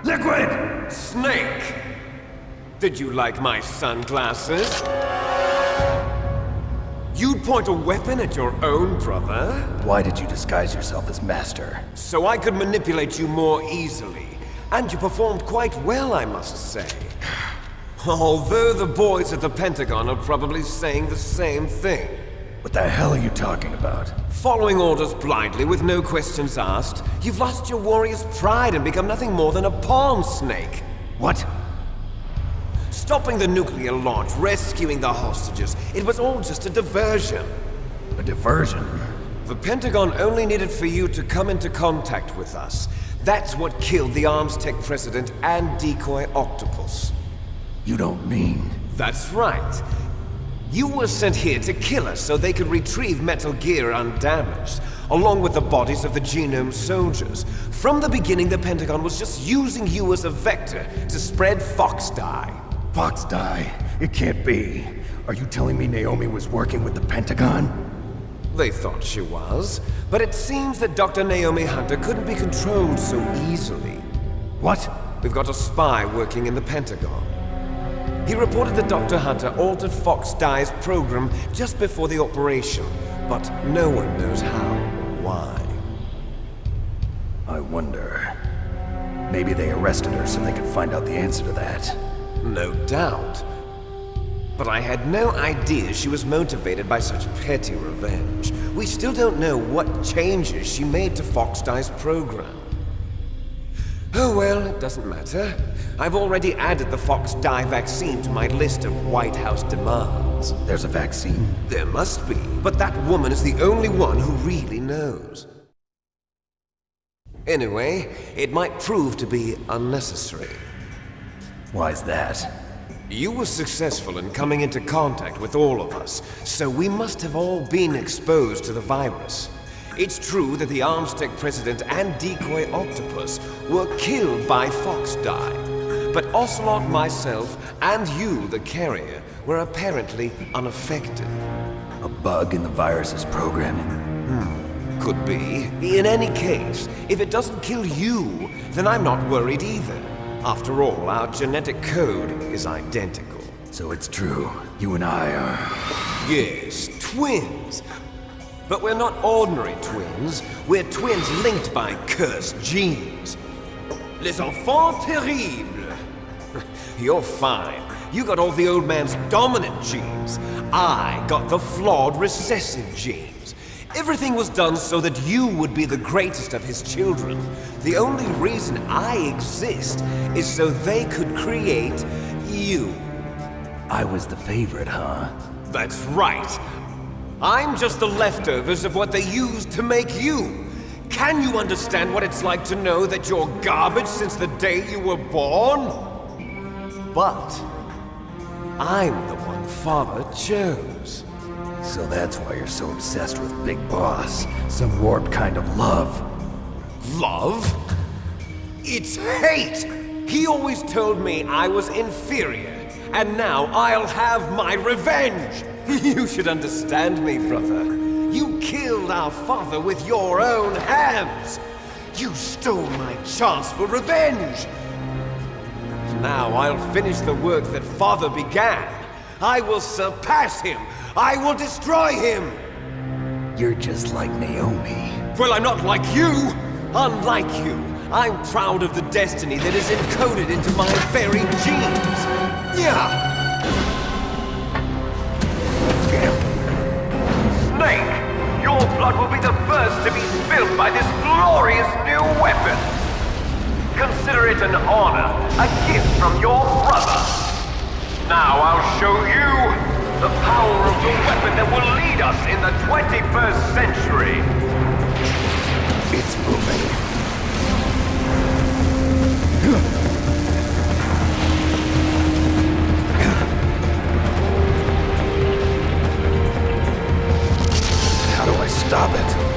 Liquid! Snake! Did you like my sunglasses? You'd point a weapon at your own brother? Why did you disguise yourself as Master? So I could manipulate you more easily. And you performed quite well, I must say. Although the boys at the Pentagon are probably saying the same thing. What the hell are you talking about? Following orders blindly with no questions asked, you've lost your warrior's pride and become nothing more than a pawn, Snake. What? Stopping the nuclear launch, rescuing the hostages, it was all just a diversion. A diversion? The Pentagon only needed for you to come into contact with us. That's what killed the Arms Tech president and decoy octopus. You don't mean... That's right. You were sent here to kill us so they could retrieve Metal Gear undamaged, along with the bodies of the Genome soldiers. From the beginning, the Pentagon was just using you as a vector to spread Fox dye. Fox dye? It can't be. Are you telling me Naomi was working with the Pentagon? They thought she was, but it seems that Dr. Naomi Hunter couldn't be controlled so easily. What? We've got a spy working in the Pentagon. He reported that Dr. Hunter altered Fox Dye's program just before the operation, but no one knows how or why. I wonder... Maybe they arrested her so they could find out the answer to that. No doubt. But I had no idea she was motivated by such petty revenge. We still don't know what changes she made to Fox Dye's program. Oh well, it doesn't matter. I've already added the Fox Dye vaccine to my list of White House demands. There's a vaccine? There must be, but that woman is the only one who really knows. Anyway, it might prove to be unnecessary. Why's that? You were successful in coming into contact with all of us, so we must have all been exposed to the virus. It's true that the Arms Tech president and decoy octopus were killed by Fox Dye, but Ocelot, myself, and you, the carrier, were apparently unaffected. A bug in the virus's programming? Could be. In any case, if it doesn't kill you, then I'm not worried either. After all, our genetic code is identical. So it's true. You and I are... Yes, twins. But we're not ordinary twins. We're twins linked by cursed genes. Les enfants terribles. You're fine. You got all the old man's dominant genes. I got the flawed recessive genes. Everything was done so that you would be the greatest of his children. The only reason I exist is so they could create you. I was the favorite, huh? That's right. I'm just the leftovers of what they used to make you. Can you understand what it's like to know that you're garbage since the day you were born? But I'm the one Father chose. So that's why you're so obsessed with Big Boss. Some warped kind of love. Love? It's hate! He always told me I was inferior, and now I'll have my revenge! You should understand me, brother. You killed our father with your own hands! You stole my chance for revenge! Now I'll finish the work that Father began. I will surpass him! I will destroy him! You're just like Naomi. Well, I'm not like you! Unlike you, I'm proud of the destiny that is encoded into my very genes! Yeah! Snake! Your blood will be the first to be spilled by this glorious new weapon! Consider it an honor, a gift from your brother! Now I'll show you the power of the weapon that will lead us in the 21st century! It's moving. How do I stop it?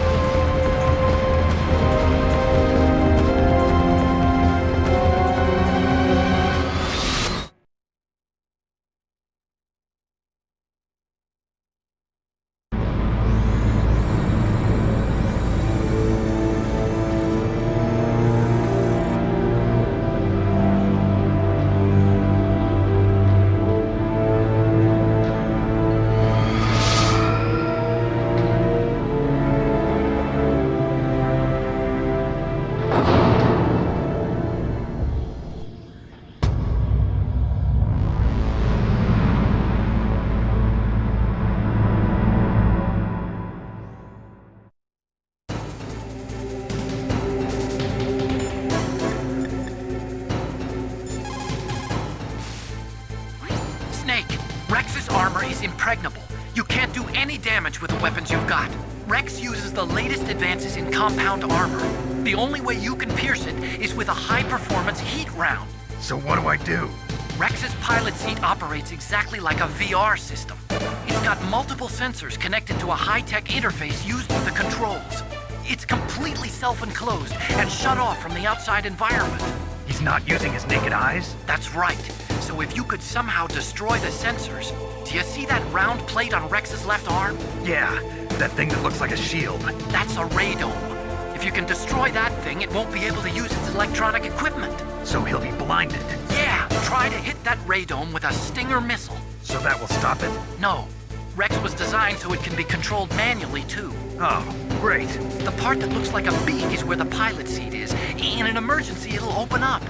impregnable. You can't do any damage with the weapons you've got. Rex uses the latest advances in compound armor. The only way you can pierce it is with a high-performance heat round. So what do I do? Rex's pilot seat operates exactly like a VR system. It's got multiple sensors connected to a high-tech interface used for the controls. It's completely self-enclosed and shut off from the outside environment. He's not using his naked eyes? That's right. So if you could somehow destroy the sensors... Do you see that round plate on Rex's left arm? Yeah, that thing that looks like a shield. That's a radome. If you can destroy that thing, it won't be able to use its electronic equipment. So he'll be blinded. Yeah, try to hit that radome with a Stinger missile. So that will stop it? No. Rex was designed so it can be controlled manually, too. Oh, great. The part that looks like a beak is where the pilot seat is. In an emergency, it'll open up.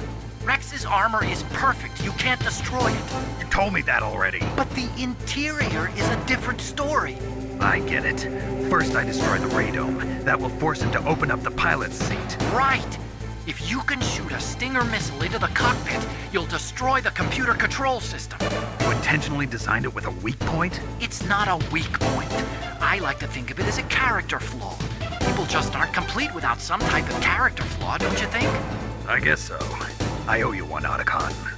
Rex's armor is perfect. You can't destroy it. You told me that already. But the interior is a different story. I get it. First I destroy the radome. That will force him to open up the pilot's seat. Right. If you can shoot a Stinger missile into the cockpit, you'll destroy the computer control system. You intentionally designed it with a weak point? It's not a weak point. I like to think of it as a character flaw. People just aren't complete without some type of character flaw, don't you think? I guess so. I owe you one, Otacon.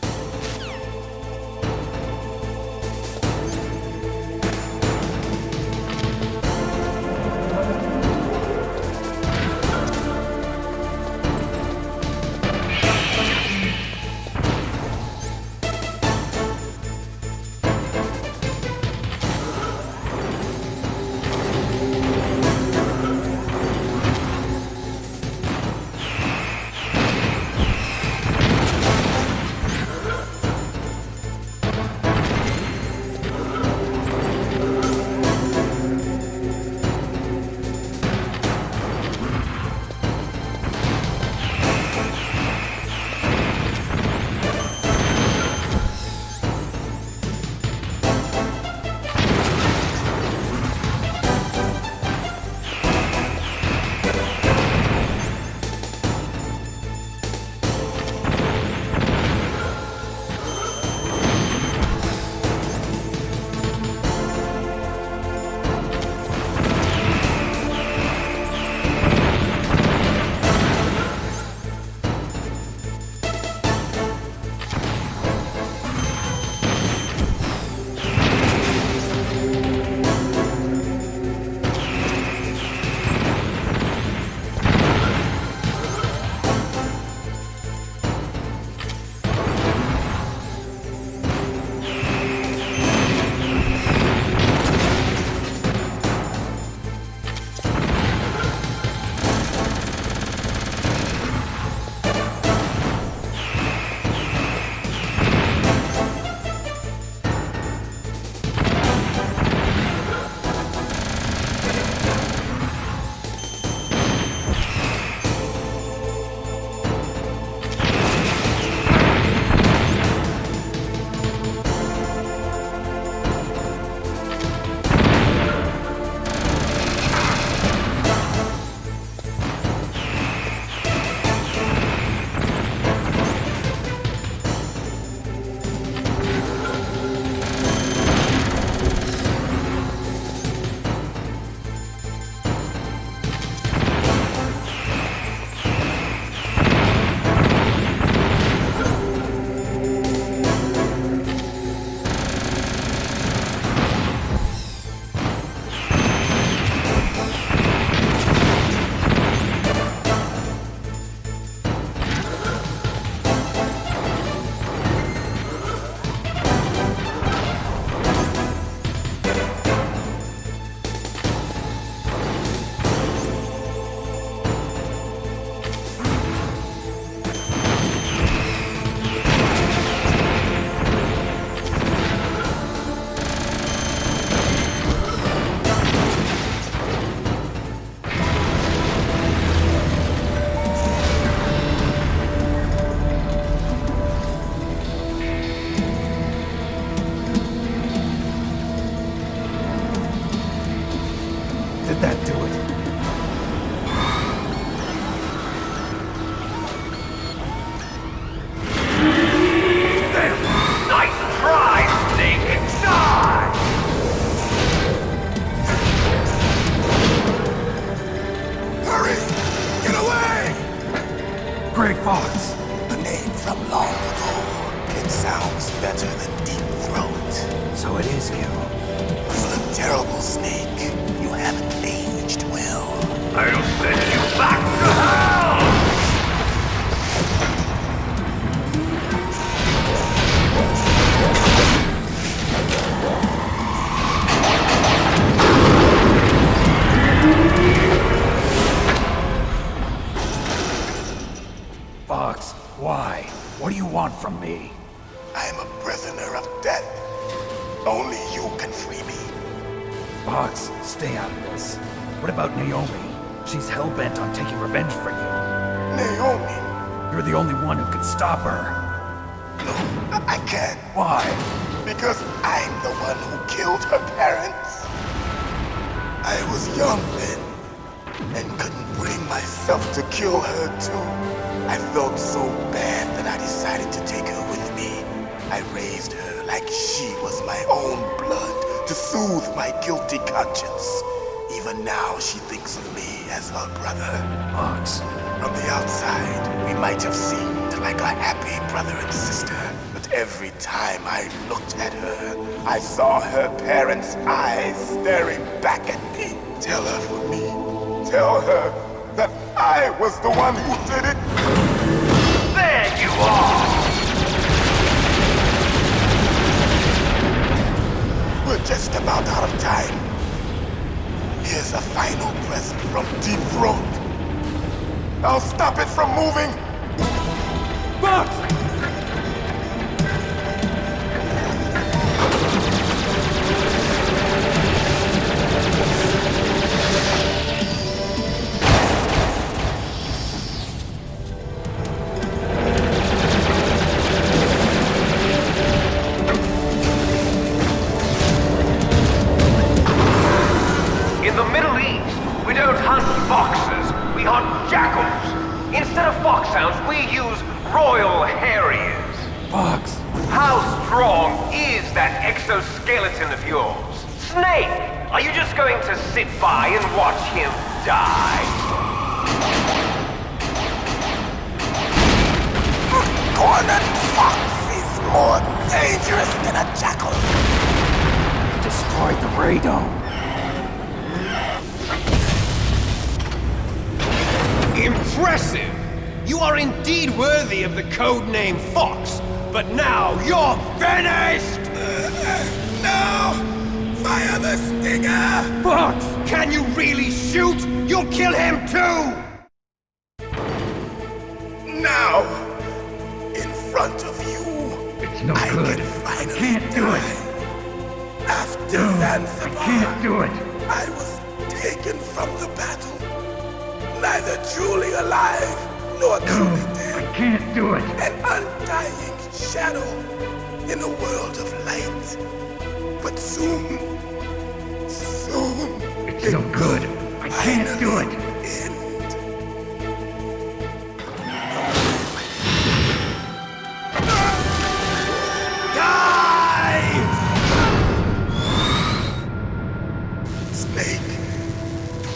Gray Fox. A name from long ago. It sounds better than Deep Throat. So it is you. You look terrible, Snake. You haven't aged well. I'll send you back to hell! Fox, why? What do you want from me? I am a prisoner of death. Only you can free me. Fox, stay out of this. What about Naomi? She's hell-bent on taking revenge for you. Naomi? You're the only one who can stop her. No, I can't. Why? Because I'm the one who killed her parents. I was young then, and couldn't bring myself to kill her too. I felt so bad that I decided to take her with me. I raised her like she was my own blood to soothe my guilty conscience. Even now she thinks of me as her brother. Fox. From the outside, we might have seemed like a happy brother and sister, but every time I looked at her, I saw her parents' eyes staring back at me. Tell her for me. Tell her that I was the one who did it. There you are! We're just about out of time. Here's a final present from Deep Throat. I'll stop it from moving. Fox! In the Middle East, we don't hunt foxes, we hunt jackals. Instead of foxhounds, we use royal harriers. Fox! How strong is that exoskeleton of yours? Snake, are you just going to sit by and watch him die? Cornered fox is more dangerous than a jackal. You destroyed the radome. Impressive! You are indeed worthy of the codename Fox, but now you're finished! No! Fire the stinger! Fox! Can you really shoot? You'll kill him too! Now! In front of you! It's no I good. can finally I can't do die. it. After No, Zanzibar, I can't do it. I was taken from the battle. Neither truly alive, nor truly I dead. can't do it. An undying shadow in a world of light. But soon, It's no good. I can't do it. end. Die! Snake,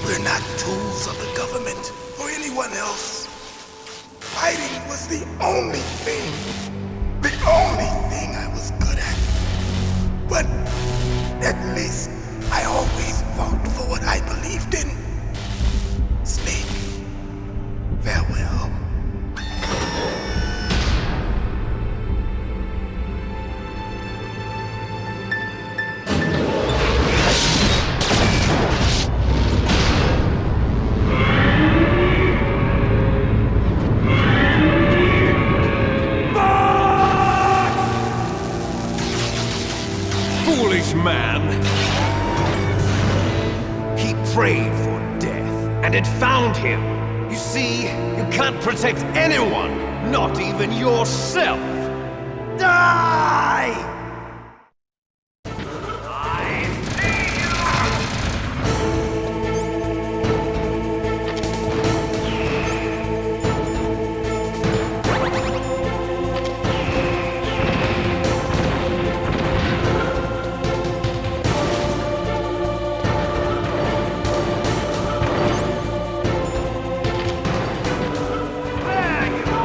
we're not tools of the government or anyone else. Fighting was the only thing I was good at. But at least I always fought for what I believed in. Snake, farewell. Foolish man! He prayed for death, and it found him. You see, you can't protect anyone, not even yourself. Die! I see you! There you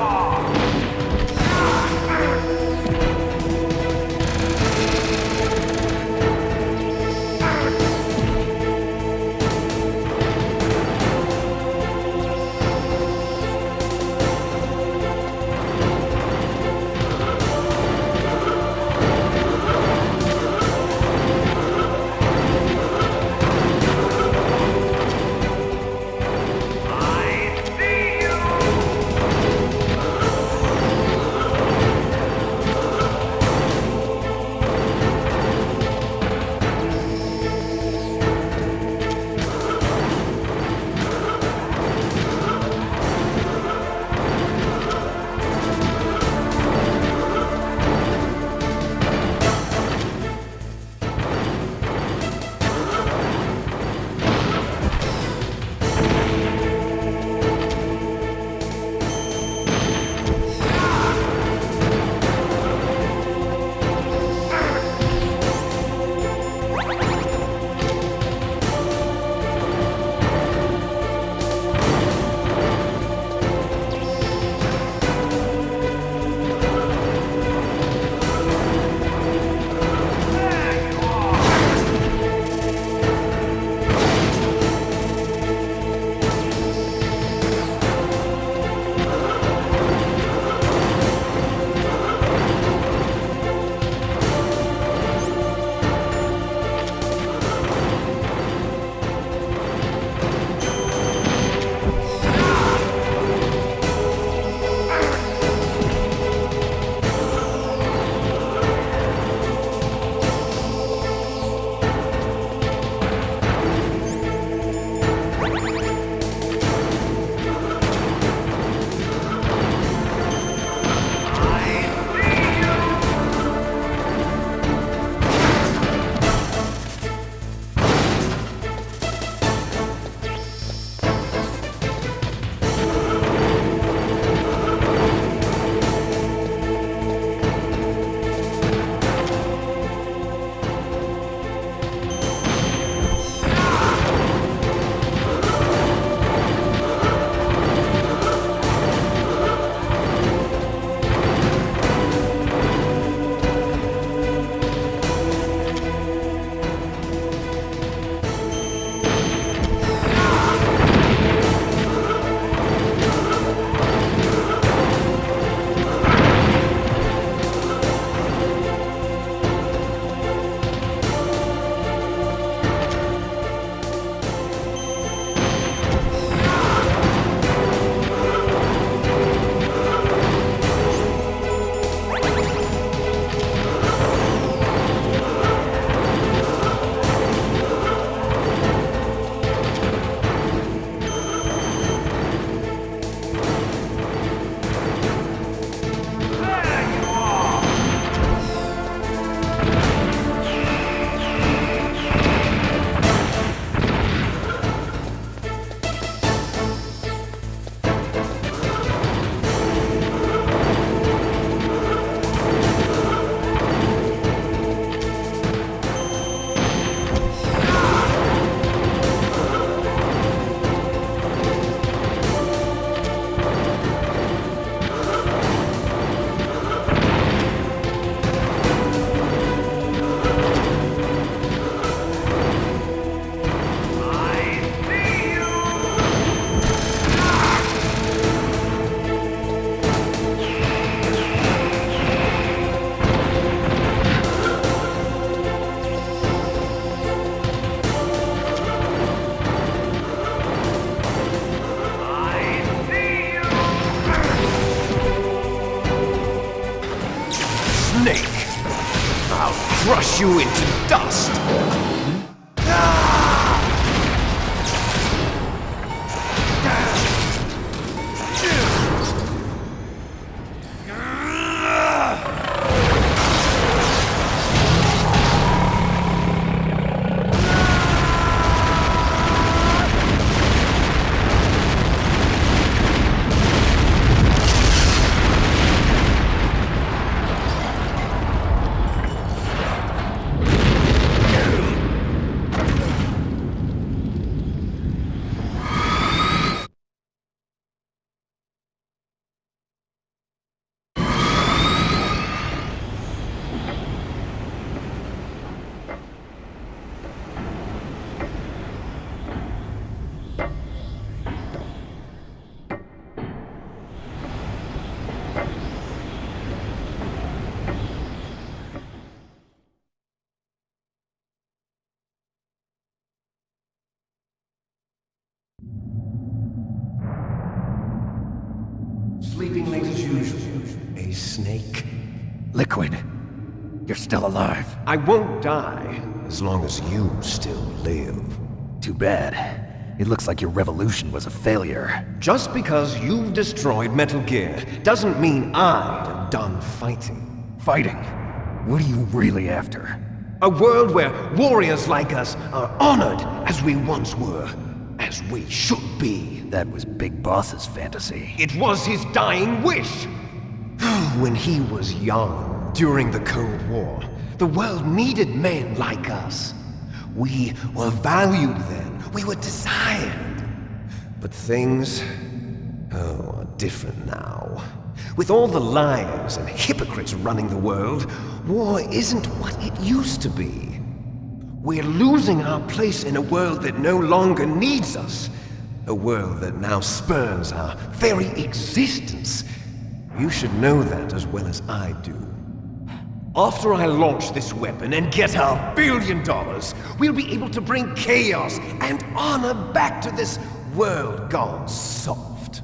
crush you into dust. Sleeping late as usual. A snake. Liquid, you're still alive. I won't die as long as you still live. Too bad. It looks like your revolution was a failure. Just because you've destroyed Metal Gear doesn't mean I'm done fighting. Fighting? What are you really after? A world where warriors like us are honored as we once were, as we should be. That was Big Boss's fantasy. It was his dying wish. When he was young, during the Cold War, the world needed men like us. We were valued then. We were desired. But things, are different now. With all the liars and hypocrites running the world, war isn't what it used to be. We're losing our place in a world that no longer needs us. A world that now spurns our very existence. You should know that as well as I do. After I launch this weapon and get our $1 billion, we'll be able to bring chaos and honor back to this world gone soft.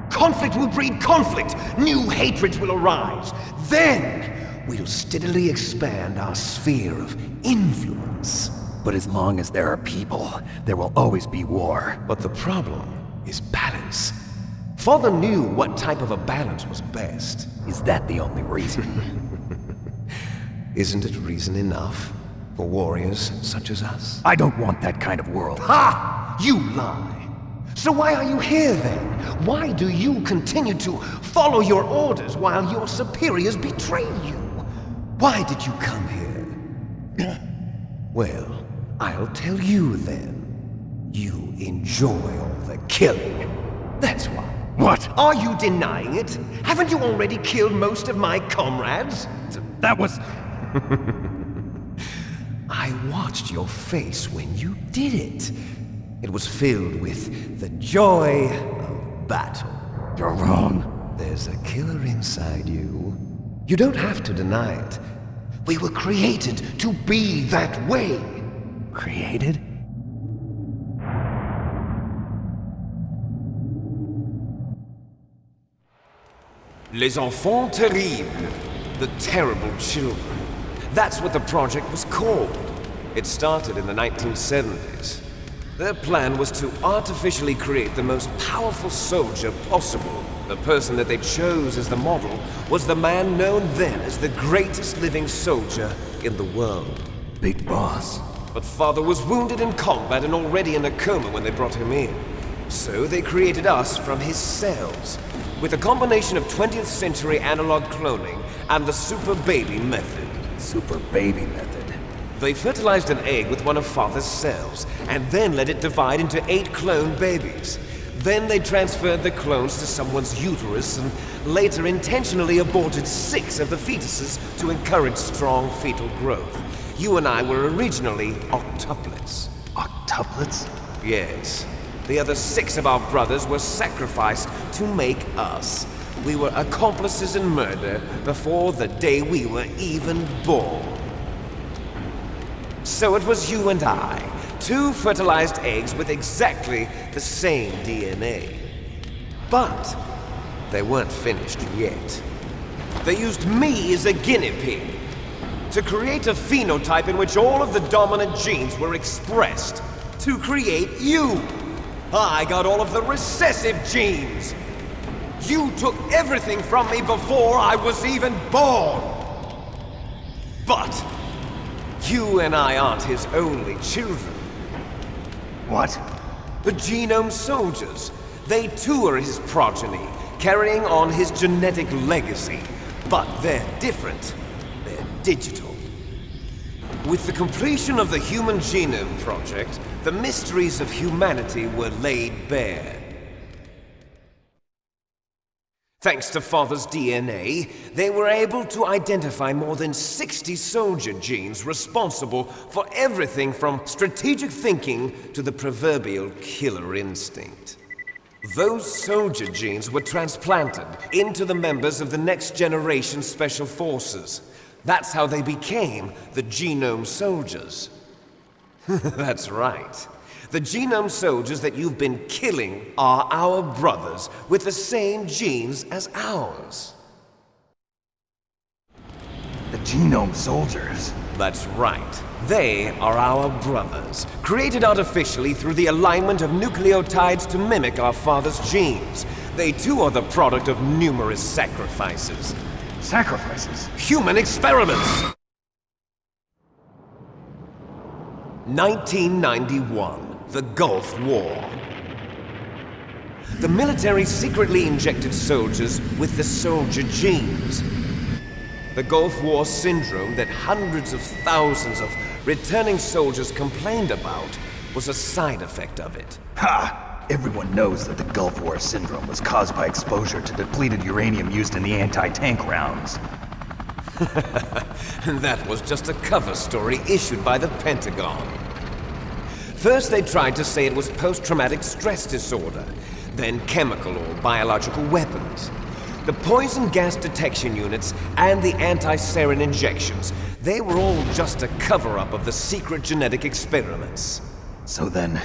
Conflict will breed conflict. New hatreds will arise. Then, we'll steadily expand our sphere of influence. But as long as there are people, there will always be war. But the problem is balance. Father knew what type of a balance was best. Is that the only reason? Isn't it reason enough for warriors such as us? I don't want that kind of world. Ha! You lie! So why are you here then? Why do you continue to follow your orders while your superiors betray you? Why did you come here? Well, I'll tell you then. You enjoy all the killing. That's why. What? Are you denying it? Haven't you already killed most of my comrades? That was... I watched your face when you did it. It was filled with the joy of battle. You're wrong. There's a killer inside you. You don't have to deny it. We were created to be that way. Created? Les enfants terribles. The terrible children. That's what the project was called. It started in the 1970s. Their plan was to artificially create the most powerful soldier possible. The person that they chose as the model was the man known then as the greatest living soldier in the world. Big Boss. But Father was wounded in combat and already in a coma when they brought him in. So they created us from his cells, with a combination of 20th century analog cloning and the super baby method. Super baby method. They fertilized an egg with one of Father's cells, and then let it divide into 8 clone babies. Then they transferred the clones to someone's uterus and later intentionally aborted 6 of the fetuses to encourage strong fetal growth. You and I were originally octuplets. Octuplets? Yes. The other 6 of our brothers were sacrificed to make us. We were accomplices in murder before the day we were even born. So it was you and I, 2 fertilized eggs with exactly the same DNA. But they weren't finished yet. They used me as a guinea pig. To create a phenotype in which all of the dominant genes were expressed. To create you. I got all of the recessive genes. You took everything from me before I was even born. But you and I aren't his only children. What? The Genome Soldiers. They too are his progeny, carrying on his genetic legacy. But they're different. They're digital. With the completion of the Human Genome Project, the mysteries of humanity were laid bare. Thanks to Father's DNA, they were able to identify more than 60 soldier genes responsible for everything from strategic thinking to the proverbial killer instinct. Those soldier genes were transplanted into the members of the next generation Special Forces. That's how they became the Genome Soldiers. That's right. The Genome Soldiers that you've been killing are our brothers with the same genes as ours. The Genome Soldiers? That's right. They are our brothers, created artificially through the alignment of nucleotides to mimic our father's genes. They too are the product of numerous sacrifices. Sacrifices? Human experiments! 1991, the Gulf War. The military secretly injected soldiers with the soldier genes. The Gulf War syndrome that hundreds of thousands of returning soldiers complained about was a side effect of it. Ha! Everyone knows that the Gulf War syndrome was caused by exposure to depleted uranium used in the anti-tank rounds. That was just a cover story issued by the Pentagon. First they tried to say it was post-traumatic stress disorder, then chemical or biological weapons. The poison gas detection units and the anti-sarin injections, they were all just a cover-up of the secret genetic experiments. So then,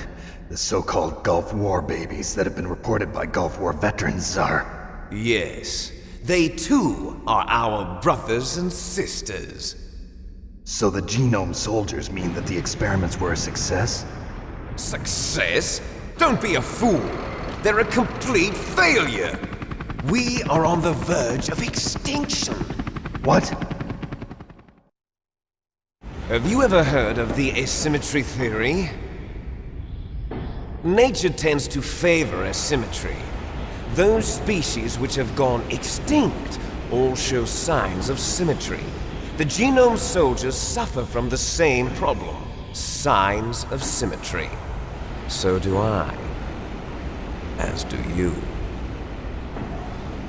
the so-called Gulf War babies that have been reported by Gulf War veterans are... Yes, they too are our brothers and sisters. So the Genome Soldiers mean that the experiments were a success? Success? Don't be a fool! They're a complete failure! We are on the verge of extinction. What? Have you ever heard of the asymmetry theory? Nature tends to favor asymmetry. Those species which have gone extinct all show signs of symmetry. The Genome Soldiers suffer from the same problem. Signs of symmetry. So do I. As do you.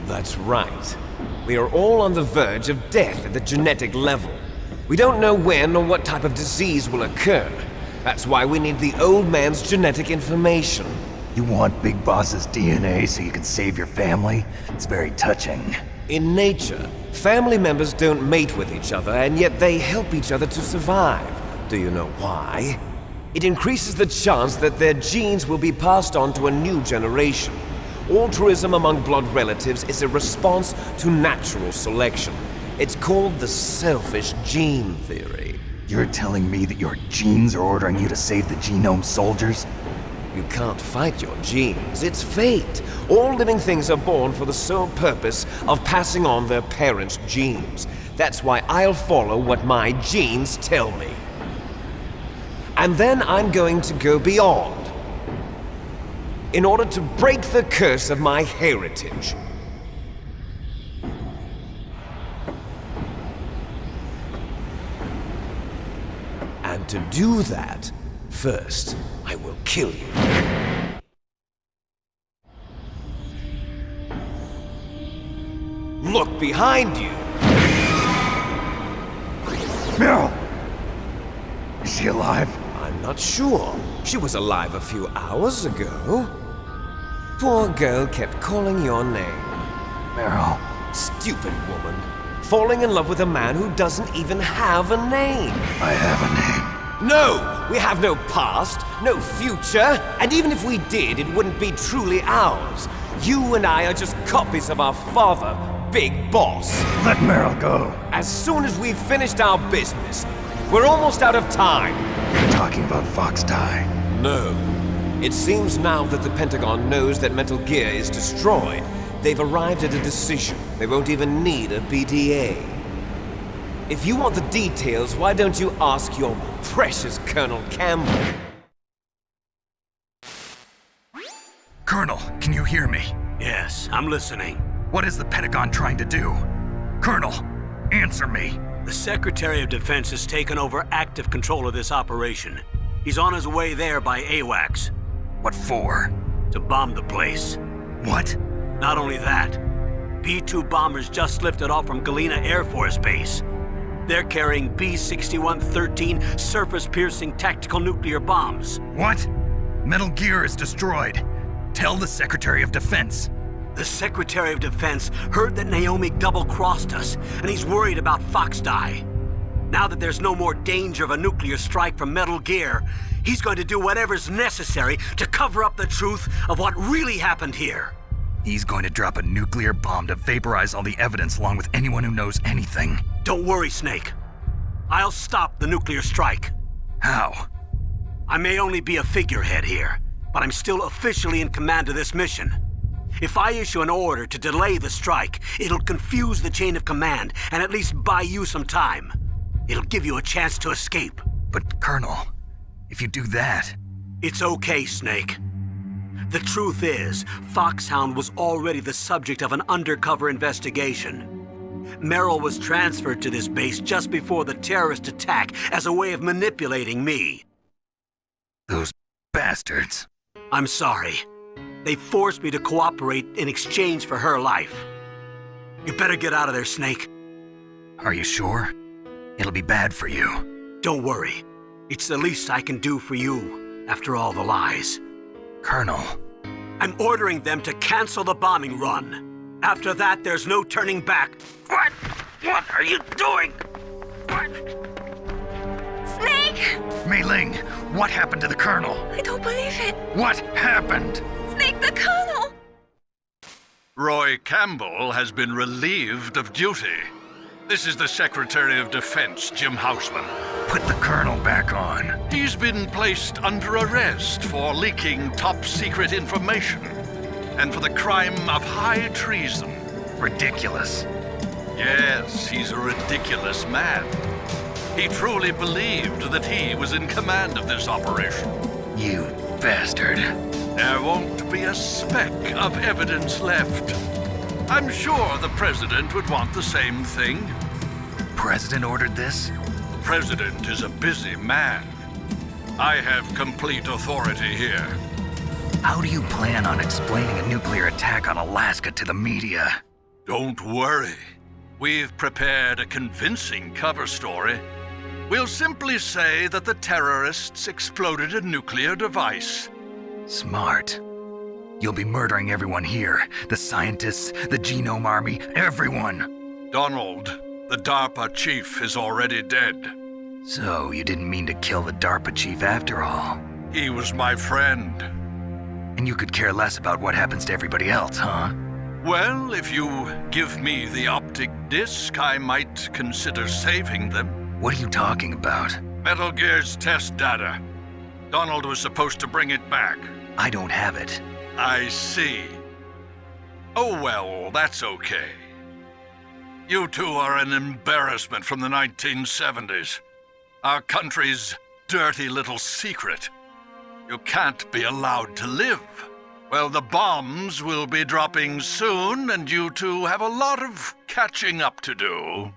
That's right. We are all on the verge of death at the genetic level. We don't know when or what type of disease will occur. That's why we need the old man's genetic information. You want Big Boss's DNA so you can save your family? It's very touching. In nature, family members don't mate with each other, and yet they help each other to survive. Do you know why? It increases the chance that their genes will be passed on to a new generation. Altruism among blood relatives is a response to natural selection. It's called the selfish gene theory. You're telling me that your genes are ordering you to save the Genome Soldiers? You can't fight your genes. It's fate. All living things are born for the sole purpose of passing on their parents' genes. That's why I'll follow what my genes tell me. And then I'm going to go beyond. In order to break the curse of my heritage. And to do that, first, I will kill you. Look behind you! Meryl! Is she alive? I'm not sure. She was alive a few hours ago. Poor girl kept calling your name. Meryl. Stupid woman. Falling in love with a man who doesn't even have a name. I have a name. No! We have no past, no future, and even if we did, it wouldn't be truly ours. You and I are just copies of our father, big boss. Let Meryl go. As soon as we've finished our business, we're almost out of time. You're talking about Fox Die. No. It seems now that the Pentagon knows that Metal Gear is destroyed, they've arrived at a decision. They won't even need a BDA. If you want the details, why don't you ask your precious Colonel Campbell? Colonel, can you hear me? Yes, I'm listening. What is the Pentagon trying to do? Colonel, answer me. The Secretary of Defense has taken over active control of this operation. He's on his way there by AWACS. What for? To bomb the place. What? Not only that, B-2 bombers just lifted off from Galena Air Force Base. They're carrying B-6113 surface-piercing tactical nuclear bombs. What? Metal Gear is destroyed. Tell the Secretary of Defense. The Secretary of Defense heard that Naomi double-crossed us, and he's worried about Fox Die. Now that there's no more danger of a nuclear strike from Metal Gear, he's going to do whatever's necessary to cover up the truth of what really happened here. He's going to drop a nuclear bomb to vaporize all the evidence along with anyone who knows anything. Don't worry, Snake. I'll stop the nuclear strike. How? I may only be a figurehead here, but I'm still officially in command of this mission. If I issue an order to delay the strike, it'll confuse the chain of command and at least buy you some time. It'll give you a chance to escape. But, Colonel, if you do that... It's okay, Snake. The truth is, Foxhound was already the subject of an undercover investigation. Meryl was transferred to this base just before the terrorist attack as a way of manipulating me. Those bastards. I'm sorry. They forced me to cooperate in exchange for her life. You better get out of there, Snake. Are you sure? It'll be bad for you. Don't worry. It's the least I can do for you, after all the lies. Colonel. I'm ordering them to cancel the bombing run. After that, there's no turning back. What? What are you doing? What? Snake! Mei Ling, what happened to the Colonel? I don't believe it. What happened? Snake the Colonel! Roy Campbell has been relieved of duty. This is the Secretary of Defense, Jim Houseman. Put the Colonel back on. He's been placed under arrest for leaking top-secret information and for the crime of high treason. Ridiculous. Yes, he's a ridiculous man. He truly believed that he was in command of this operation. You bastard. There won't be a speck of evidence left. I'm sure the President would want the same thing. President ordered this? The President is a busy man. I have complete authority here. How do you plan on explaining a nuclear attack on Alaska to the media? Don't worry. We've prepared a convincing cover story. We'll simply say that the terrorists exploded a nuclear device. Smart. You'll be murdering everyone here. The scientists, the Genome Army, everyone. Donald, the DARPA chief, is already dead. So you didn't mean to kill the DARPA chief after all? He was my friend. And you could care less about what happens to everybody else, huh? Well, if you give me the optic disc, I might consider saving them. What are you talking about? Metal Gear's test data. Donald was supposed to bring it back. I don't have it. I see. Oh well, that's okay. You two are an embarrassment from the 1970s. Our country's dirty little secret. You can't be allowed to live. Well, the bombs will be dropping soon, and you two have a lot of catching up to do.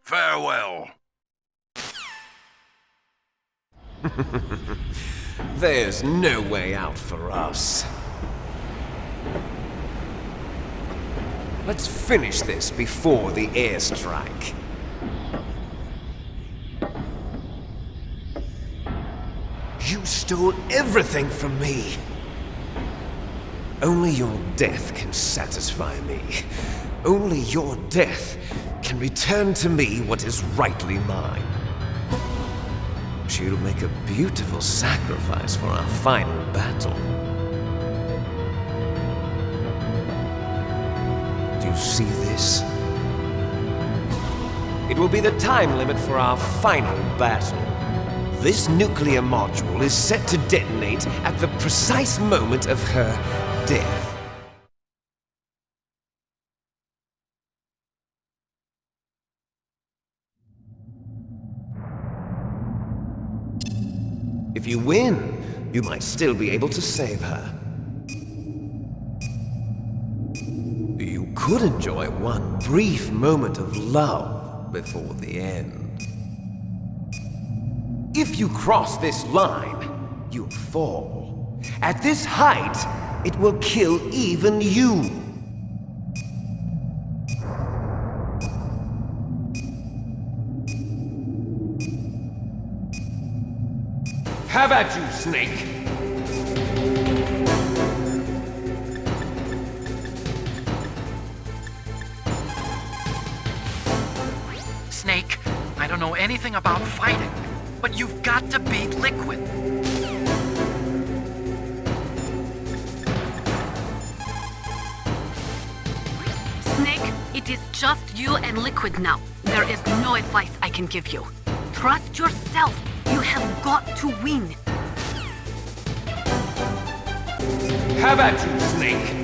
Farewell. There's no way out for us. Let's finish this before the airstrike. You stole everything from me. Only your death can satisfy me. Only your death can return to me what is rightly mine. She'll make a beautiful sacrifice for our final battle. Do you see this? It will be the time limit for our final battle. This nuclear module is set to detonate at the precise moment of her death. If you win, you might still be able to save her. You could enjoy one brief moment of love before the end. If you cross this line, you'll fall. At this height, it will kill even you. Have at you, Snake! Snake, I don't know anything about fighting, but you've got to beat Liquid. Snake, it is just you and Liquid now. There is no advice I can give you. Trust yourself. You have got to win. Have at you, Snake!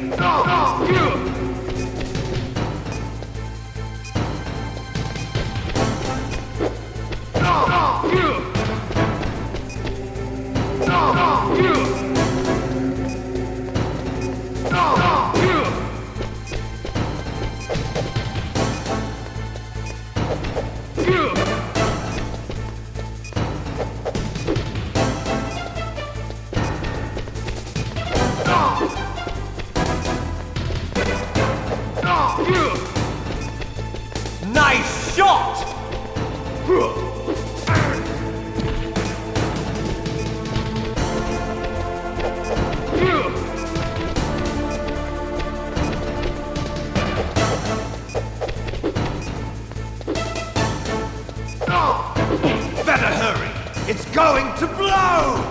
Nice shot! Better hurry! It's going to blow!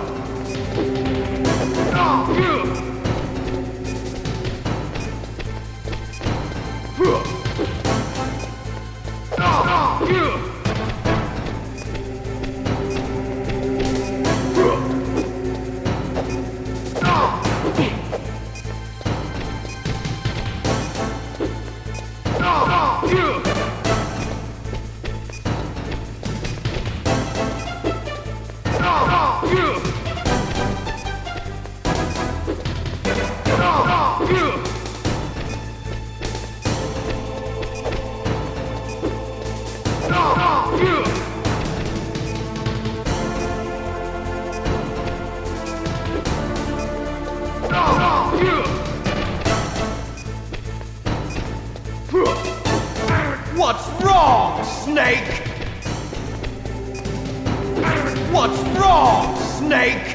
What's wrong, Snake? What's wrong, Snake?